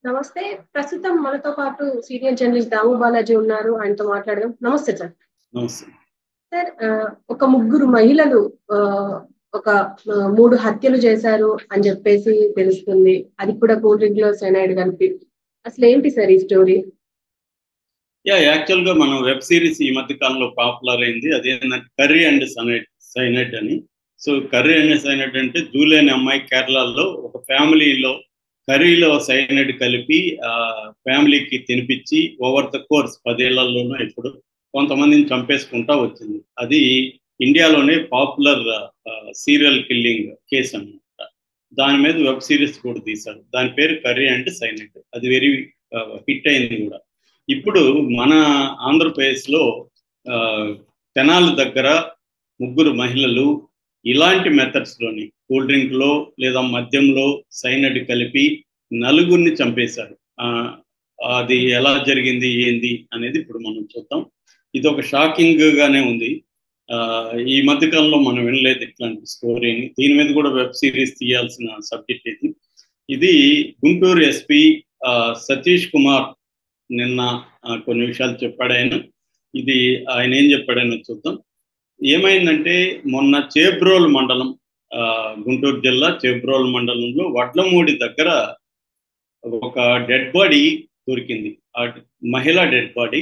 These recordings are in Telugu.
నమస్తే. ప్రస్తుతం మనతో పాటు సీనియర్ జర్నలిస్ట్ దాము బాలాజీ ఉన్నారు. ఆయనతో మాట్లాడదాం. నమస్తే సార్. నమస్తే. సార్ ఒక ముగ్గురు మహిళలు ఒక 3 హత్యలు చేశారు అని చెప్పేసి తెలుస్తుంది. అది కూడా కూల్ డ్రింక్ లో సైనైడ్ కలిపి. అసలు ఏంటి సార్ ఈ స్టోరీ? యాక్చువల్ గా మనం వెబ్ సిరీస్ ఈ మధ్య కాలంలో పాపులర్ అయింది. అదేంటంటే కర్రీ అండ్ సైనైడ్ అని. సో కర్రీ అండ్ సైనైడ్ అంటే జూలీ అనే అమ్మాయి కేరళలో ఒక ఫ్యామిలీలో కర్రీలో సైనైడ్ కలిపి ఫ్యామిలీకి తినిపించి ఓవర్ ద కోర్స్ 10 ఏళ్లలోనూ ఇప్పుడు కొంతమందిని చంపేసుకుంటా వచ్చింది. అది ఇండియాలోనే పాపులర్ సీరియల్ కిల్లింగ్ కేసు అన్నమాట. దాని మీద వెబ్ సిరీస్ కూడా తీశారు. దాని పేరు కర్రీ అండ్ సైనైడ్. అది వెరీ హిట్ అయింది కూడా. ఇప్పుడు మన ఆంధ్రప్రదేశ్లో తెనాలి దగ్గర ముగ్గురు మహిళలు ఇలాంటి మెథడ్స్లోని కూల్ డ్రింక్లో లేదా మద్యంలో సైనైడ్ కలిపి నలుగురిని చంపేశారు. అది ఎలా జరిగింది ఏంది అనేది ఇప్పుడు మనం చూద్దాం. ఇది ఒక షాకింగ్ గానే ఉంది. ఈ మధ్యకాలంలో మనం వినలేదు ఇట్లాంటి స్టోరీని. దీని మీద కూడా వెబ్ సిరీస్ తీయాల్సిన సబ్జెక్ట్ ఇది. ఇది గుంటూరు ఎస్పీ సతీష్ కుమార్ నిన్న కొన్ని విషయాలు చెప్పాడు ఆయన. ఇది ఆయన ఏం చెప్పాడని చూద్దాం. ఏమైందంటే మొన్న చేబ్రోల్ మండలం, గుంటూరు జిల్లా చేబ్రోల్ మండలంలో వడ్లమూడి దగ్గర ఒక డెడ్ బాడీ దొరికింది. ఆ మహిళ డెడ్ బాడీ.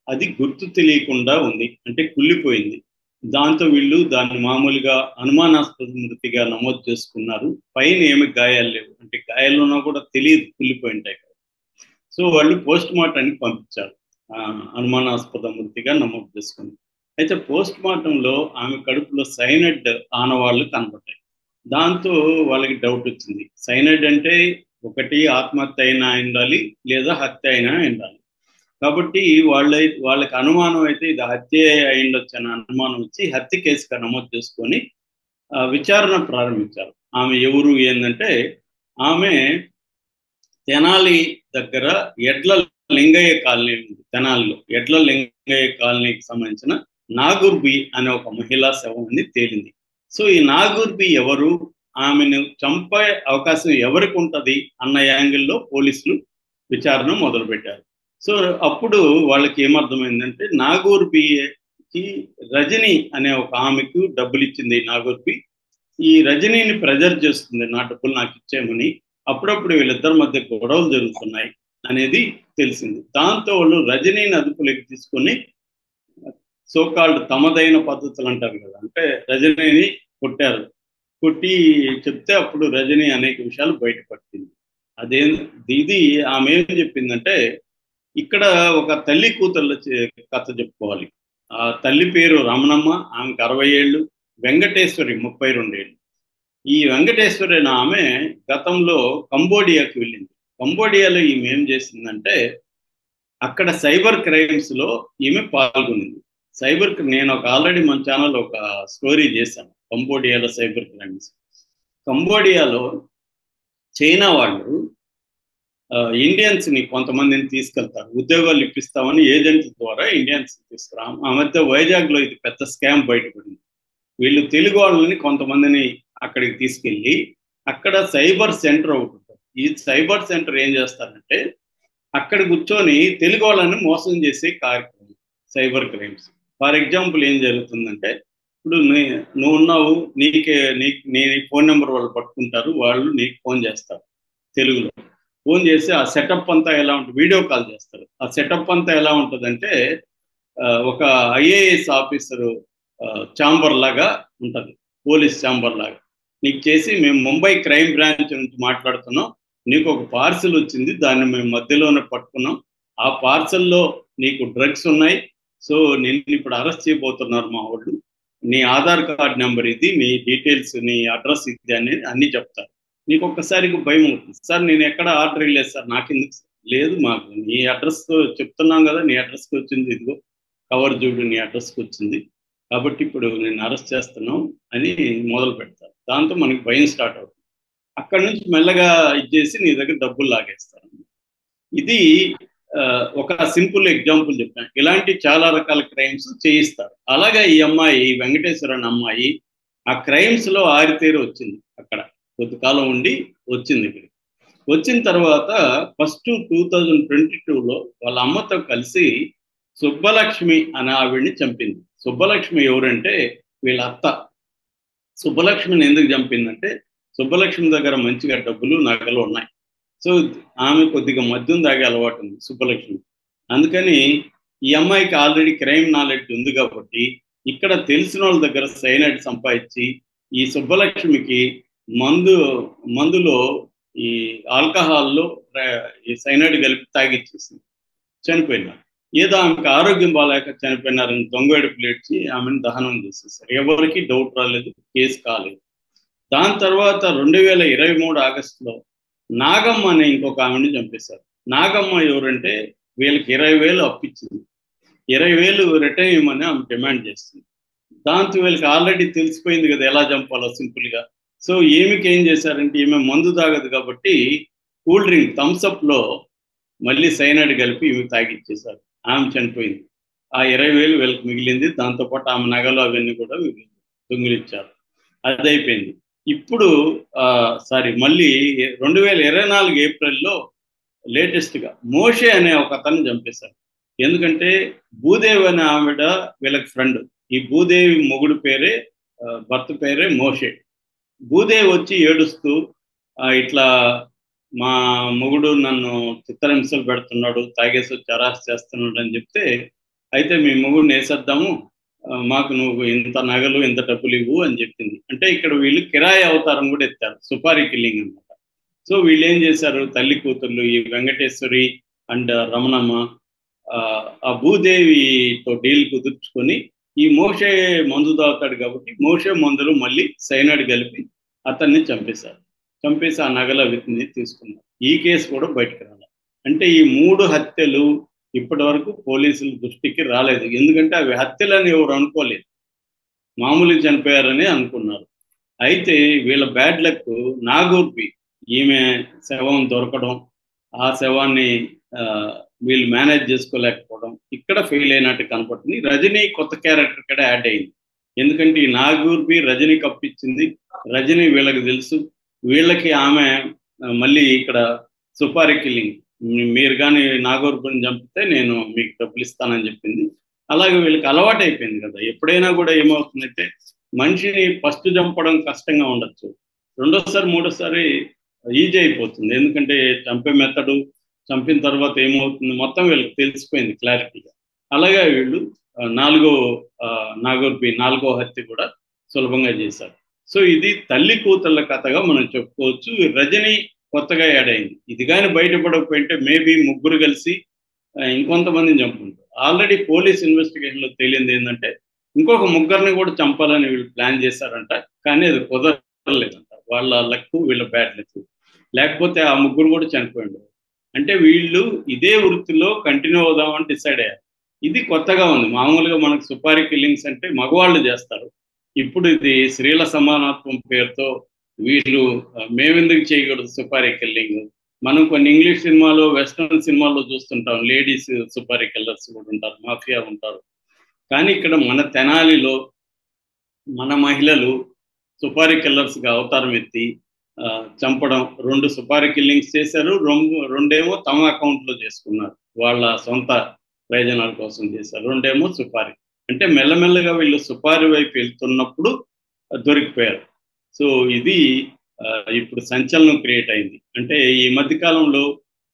అది గుర్తు తెలియకుండా ఉంది, అంటే కుళ్ళిపోయింది. దాంతో వీళ్ళు దాన్ని మామూలుగా అనుమానాస్పద మృతిగా నమోదు చేసుకున్నారు. పైన ఏమి గాయాలు లేవు, అంటే గాయాలున్నా కూడా తెలియదు, కుళ్ళిపోయింటాయి కదా. సో వాళ్ళు పోస్ట్ మార్టానికి పంపించారు. అనుమానాస్పద మృతిగా నమోదు చేసుకుని. అయితే పోస్ట్ మార్టంలో ఆమె కడుపులో సైనైడ్ ఆనవాళ్ళు కనబడ్డాయి. దాంతో వాళ్ళకి డౌట్ వచ్చింది. సైనైడ్ అంటే ఒకటి ఆత్మహత్య అయినా ఉండాలి, లేదా హత్య అయినా ఉండాలి. కాబట్టి వాళ్ళకి అనుమానం అయితే ఇది హత్య అయిండొచ్చు అనే అనుమానం వచ్చి హత్య కేసుగా నమోదు చేసుకొని విచారణ ప్రారంభించారు. ఆమె ఎవరు ఏంటంటే, ఆమె తెనాలి దగ్గర ఎడ్ల లింగయ్య కాలనీ ఉంది. తెనాలిలో ఎడ్ల లింగయ్య కాలనీకి సంబంధించిన నాగూర్బి అనే ఒక మహిళా శవం అని తేలింది. సో ఈ నాగూర్బి ఎవరు, ఆమెను చంపే అవకాశం ఎవరికి ఉంటుంది అన్న యాంగిల్లో పోలీసులు విచారణ మొదలుపెట్టారు. సో అప్పుడు వాళ్ళకి ఏమర్థమైందంటే, నాగూర్బికి రజని అనే ఒక ఆమెకు డబ్బులు ఇచ్చింది నాగూర్బి. ఈ రజనీని ప్రెజర్ చేస్తుంది, నా డబ్బులు నాకు ఇచ్చేయమని. అప్పుడప్పుడు వీళ్ళిద్దరి మధ్య గొడవలు జరుగుతున్నాయి అనేది తెలిసింది. దాంతో వాళ్ళు రజనీని అదుపులోకి తీసుకొని సోకాల్డ్ తమదైన పద్ధతులు అంటారు కదా, అంటే రజనీని కొట్టారు. కొట్టి చెప్తే అప్పుడు రజనీ అనేక విషయాలు బయటపడుతుంది. ఇది ఆమె ఏం చెప్పిందంటే, ఇక్కడ ఒక తల్లి కూతుళ్ళ కథ చెప్పుకోవాలి. ఆ తల్లి పేరు రమణమ్మ, ఆమెకు 60 ఏళ్ళు. వెంకటేశ్వరి 32 ఏళ్ళు. ఈ వెంకటేశ్వరి అనే ఆమె గతంలో కంబోడియాకి వెళ్ళింది. కంబోడియాలో ఈమె ఏం చేసిందంటే, అక్కడ సైబర్ క్రైమ్స్లో ఈమె పాల్గొనింది. నేను ఆల్రెడీ మన ఛానల్ ఒక స్టోరీ చేశాను, కంబోడియాలో సైబర్ క్రైమ్స్. కంబోడియాలో చైనా వాళ్ళు ఇండియన్స్ని కొంతమందిని తీసుకెళ్తారు, ఉద్యోగాలు ఇప్పిస్తామని ఏజెంట్ల ద్వారా ఇండియన్స్ తీసుకురాం. ఆ మధ్య వైజాగ్లో ఇది పెద్ద స్కామ్ బయటపడింది. వీళ్ళు తెలుగు వాళ్ళని కొంతమందిని అక్కడికి తీసుకెళ్ళి అక్కడ సైబర్ సెంటర్ ఒకటి ఉంటుంది. ఈ సైబర్ సెంటర్ ఏం చేస్తారంటే, అక్కడ కూర్చొని తెలుగు వాళ్ళని మోసం చేసే కార్యక్రమం సైబర్ క్రైమ్స్. ఫర్ ఎగ్జాంపుల్ ఏం జరుగుతుందంటే, ఇప్పుడు నువ్వు ఉన్నావు, నీ ఫోన్ నెంబర్ వాళ్ళు పట్టుకుంటారు, వాళ్ళు నీకు ఫోన్ చేస్తారు. తెలుగులో ఫోన్ చేసి ఆ సెటప్ అంతా ఎలా ఉంటుంది, వీడియో కాల్ చేస్తారు. ఆ సెటప్ అంతా ఎలా ఉంటుందంటే, ఒక ఐఏఎస్ ఆఫీసరు ఛాంబర్ లాగా ఉంటుంది, పోలీస్ ఛాంబర్ లాగా. నీకు చేసి, మేము ముంబై క్రైమ్ బ్రాంచ్ నుంచి మాట్లాడుతున్నాం, నీకు ఒక పార్సిల్ వచ్చింది, దాన్ని మేము మధ్యలోనే పట్టుకున్నాం. ఆ పార్సల్లో నీకు డ్రగ్స్ ఉన్నాయి. సో నిన్ను ఇప్పుడు అరెస్ట్ చేయబోతున్నారు మా వాళ్ళు. నీ ఆధార్ కార్డ్ నెంబర్ ఇది, నీ డీటెయిల్స్, నీ అడ్రస్ ఇది అని అన్నీ చెప్తారు. నీకు ఒక్కసారికి భయం అవుతుంది. సార్ నేను ఎక్కడ ఆర్డర్ ఇవ్వలేదు సార్, నాకెందుకు లేదు, మాకు నీ అడ్రస్ చెప్తున్నాం కదా, నీ అడ్రస్కి వచ్చింది, ఇదిగో కవర్ చూడు, నీ అడ్రస్కి వచ్చింది, కాబట్టి ఇప్పుడు నేను అరెస్ట్ చేస్తున్నాం అని మొదలు పెడతారు. దాంతో మనకి భయం స్టార్ట్ అవుతుంది. అక్కడి నుంచి మెల్లగా ఇచ్చేసి నీ దగ్గర డబ్బులు లాగేస్తారు. ఇది ఒక సింపుల్ ఎగ్జాంపుల్ చెప్పాను. ఇలాంటి చాలా రకాల క్రైమ్స్ చేయిస్తారు. అలాగే ఈ అమ్మాయి, వెంకటేశ్వర అనే అమ్మాయి, ఆ క్రైమ్స్లో ఆరితేరి వచ్చింది. అక్కడ కొద్ది కాలం ఉండి వచ్చింది. ఇక్కడ వచ్చిన తర్వాత ఫస్ట్ 2022లో వాళ్ళ అమ్మతో కలిసి సుబ్బలక్ష్మి అనే ఆవిడ్ని చంపింది. సుబ్బలక్ష్మి ఎవరంటే వీళ్ళ అత్త. సుబ్బలక్ష్మిని ఎందుకు చంపిందంటే సుబ్బలక్ష్మి దగ్గర మంచిగా డబ్బులు నగలు ఉన్నాయి. సో ఆమె కొద్దిగా మద్యం తాగే అలవాటు ఉంది సుబ్బలక్ష్మి. అందుకని ఈ అమ్మాయికి ఆల్రెడీ క్రైమ్ నాలెడ్జ్ ఉంది కాబట్టి ఇక్కడ తెలిసిన వాళ్ళ దగ్గర సైనైడ్ సంపాదించి ఈ సుబ్బలక్ష్మికి మందులో ఈ ఆల్కహాల్లో ఈ సైనైడ్ కలిపి తాగిచ్చేసింది. చనిపోయినారు. ఏదో ఆమెకు ఆరోగ్యం బాగాలేక చనిపోయినారని దొంగవేడుపులు ఏడ్చి ఆమెను దహనం చేసేసారు. ఎవరికి డౌట్ రాలేదు, కేసు కాలేదు. దాని తర్వాత 2023 ఆగస్టులో నాగమ్మ అనే ఇంకొక ఆమెను చంపేశారు. నాగమ్మ ఎవరంటే వీళ్ళకి 20,000 అప్పిచ్చింది. 20,000 రిటర్న్ ఇవ్వమని ఆమె డిమాండ్ చేస్తుంది. దాంతో వీళ్ళకి ఆల్రెడీ తెలిసిపోయింది కదా ఎలా చంపాలో సింపుల్గా. సో ఈమెకి ఏం చేశారంటే ఈమె మందు తాగదు కాబట్టి కూల్ డ్రింక్ థమ్స్అప్లో మళ్ళీ సైనైడ్ కలిపి ఈమె తాగిచ్చేశారు. ఆమె చనిపోయింది. ఆ 20,000 వీళ్ళకి మిగిలింది. దాంతోపాటు ఆమె నగలు అవన్నీ కూడా దొంగిలించారు. అది అయిపోయింది. ఇప్పుడు మళ్ళీ 2024 ఏప్రిల్లో లేటెస్ట్గా మోషే అనే ఒక అతన్ని చంపేశారు. ఎందుకంటే భూదేవి అనే ఆవిడ వీళ్ళకి ఫ్రెండ్. ఈ భూదేవి మొగుడు పేరే భర్త పేరే మోషే. భూదేవి వచ్చి ఏడుస్తూ ఇట్లా మా మొగుడు నన్ను చిత్రహింసలు పెడుతున్నాడు, తాగేసి వచ్చి అరెస్ట్ చేస్తున్నాడు అని చెప్తే, అయితే మీ మొగుడిని వేసేద్దాము, మాకు నువ్వు ఇంత నగలు ఇంత డబ్బులు ఇవ్వు అని చెప్పింది. అంటే ఇక్కడ వీళ్ళు కిరాయి అవతారం కూడా ఎత్తారు, సుపారీ కిల్లింగ్ అనమాట. సో వీళ్ళు ఏం చేశారు, తల్లి కూతుర్లు ఈ వెంకటేశ్వరి అండ్ రమణమ్మ ఆ భూదేవితో డీల్ కుదుర్చుకొని ఈ మోషే మందు తాగుతాడు కాబట్టి మోషే మందులు మళ్ళీ సైనైడ్ కలిపి అతన్ని చంపేశారు. చంపేసి ఆ నగల వీటిని తీసుకున్నారు. ఈ కేసు కూడా బయటకు రాలేదు. అంటే ఈ 3 హత్యలు ఇప్పటి వరకు పోలీసుల దృష్టికి రాలేదు. ఎందుకంటే అవి హత్యలని ఎవరు అనుకోలేదు, మామూలుగా చనిపోయారని అనుకున్నారు. అయితే వీళ్ళ బ్యాడ్ లక్ నాగూర్పి ఈమె శవం దొరకడం, ఆ శవాన్ని వీళ్ళు మేనేజ్ చేసుకోలేకపోవడం ఇక్కడ ఫెయిల్ అయినట్టు కనపడుతుంది. రజనీ కొత్త క్యారెక్టర్ కూడా యాడ్ అయింది. ఎందుకంటే ఈ నాగూర్పి రజనీ కప్పించింది, రజనీ వీళ్ళకి తెలుసు, వీళ్ళకి ఆమె మళ్ళీ ఇక్కడ సుపారీ కిల్లింగ్, మీరు కానీ నాగూర్పిని చంపితే నేను మీకు డబ్బులు ఇస్తానని చెప్పింది. అలాగే వీళ్ళకి అలవాటు అయిపోయింది కదా. ఎప్పుడైనా కూడా ఏమవుతుందంటే మనిషిని ఫస్ట్ చంపడం కష్టంగా ఉండొచ్చు, రెండోసారి మూడోసారి ఈజీ అయిపోతుంది. ఎందుకంటే చంపే మెథడు, చంపిన తర్వాత ఏమవుతుంది మొత్తం వీళ్ళకి తెలిసిపోయింది క్లారిటీగా. అలాగే వీళ్ళు నాగూర్పి 4వ హత్య కూడా సులభంగా చేశారు. సో ఇది తల్లి కూతుళ్ళ కథగా మనం చెప్పుకోవచ్చు. రజనీ కొత్తగా యాడ్ అయింది. ఇది కానీ బయటపడకపోయింటే మేబీ ముగ్గురు కలిసి ఇంకొంతమందిని చంపుకుంటారు. ఆల్రెడీ పోలీస్ ఇన్వెస్టిగేషన్లో తేలింది ఏంటంటే ఇంకొక ముగ్గురిని కూడా చంపాలని వీళ్ళు ప్లాన్ చేశారంట, కానీ అది కుదరలేదంట. వాళ్ళ లక్, వీళ్ళ బ్యాడ్ లక్. లేకపోతే ఆ ముగ్గురు కూడా చనిపోయిండు. అంటే వీళ్ళు ఇదే వృత్తిలో కంటిన్యూ అవుదామని డిసైడ్ అయ్యారు. ఇది కొత్తగా ఉంది. మామూలుగా మనకు సుపారీ కిల్లింగ్స్ అంటే మగవాళ్ళు చేస్తారు. ఇప్పుడు ఇది స్త్రీల సమానత్వం పేరుతో వీళ్ళు మేమెందుకు చేయకూడదు సుపారీ కిల్లింగ్. మనం కొన్ని ఇంగ్లీష్ సినిమాలో, వెస్ట్రన్ సినిమాల్లో చూస్తుంటాం, లేడీస్ సుపారీ కిల్లర్స్ కూడా ఉంటారు, మాఫియా ఉంటారు. కానీ ఇక్కడ మన తెనాలిలో మన మహిళలు సుపారీ కిల్లర్స్గా అవతారం ఎత్తి చంపడం, 2 సుపారీ కిల్లింగ్స్ చేశారు. రెండేమో తమ అకౌంట్లో చేసుకున్నారు, వాళ్ళ సొంత ప్రయోజనాల కోసం చేశారు. 2 సుపారీ. అంటే మెల్లమెల్లగా వీళ్ళు సుపారీ వైపు వెళ్తున్నప్పుడు దొరికిపోయారు. సో ఇది ఇప్పుడు సంచలనం క్రియేట్ అయింది. అంటే ఈ మధ్యకాలంలో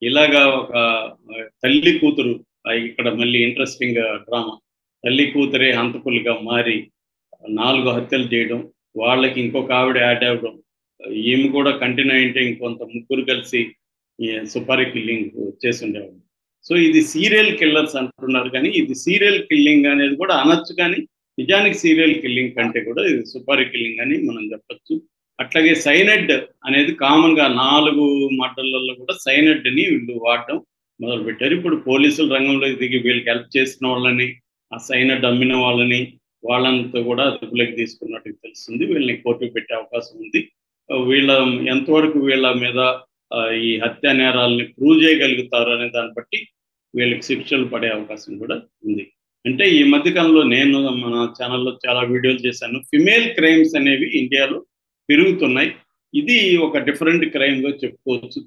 ఇలాగా ఒక తల్లి కూతురు, ఇక్కడ మళ్ళీ ఇంట్రెస్టింగ్ డ్రామా, తల్లి కూతురే హంతకులుగా మారి 4 హత్యలు చేయడం, వాళ్ళకి ఇంకొక ఆవిడ యాడ్ అవ్వడం, ఈమె కూడా కంటిన్యూ అయింటే ఇంకొంత ముగ్గురు కలిసి సుపారీ కిల్లింగ్ చేసి ఉండేవాళ్ళు. సో ఇది సీరియల్ కిల్లర్స్ అంటున్నారు, కానీ ఇది సీరియల్ కిల్లింగ్ అనేది కూడా అనొచ్చు, కానీ నిజానికి సీరియల్ కిల్లింగ్ కంటే కూడా ఇది సుపారీ కిల్లింగ్ అని మనం చెప్పచ్చు. అట్లాగే సైనైడ్ అనేది కామన్గా 4 మర్డర్లలో కూడా సైనైడ్ని వీళ్ళు వాడడం మొదలుపెట్టారు. ఇప్పుడు పోలీసుల రంగంలో దిగి వీళ్ళకి హెల్ప్ చేసిన వాళ్ళని, ఆ సైనైడ్ అమ్మిన వాళ్ళంతా కూడా అదుపులోకి తీసుకున్నట్టు తెలుస్తుంది. వీళ్ళని కోర్టుకు పెట్టే అవకాశం ఉంది. ఎంతవరకు వీళ్ళ మీద ఈ హత్యా నేరాలని ప్రూవ్ చేయగలుగుతారు అనే దాన్ని బట్టి వీళ్ళకి శిక్షలు పడే అవకాశం కూడా ఉంది. అంటే ఈ మధ్యకాలంలో నేను మన ఛానల్లో చాలా వీడియోలు చేశాను. ఫిమేల్ క్రైమ్స్ అనేవి ఇండియాలో పెరుగుతున్నాయి. ఇది ఒక డిఫరెంట్ క్రైమ్గా చెప్పుకోవచ్చు.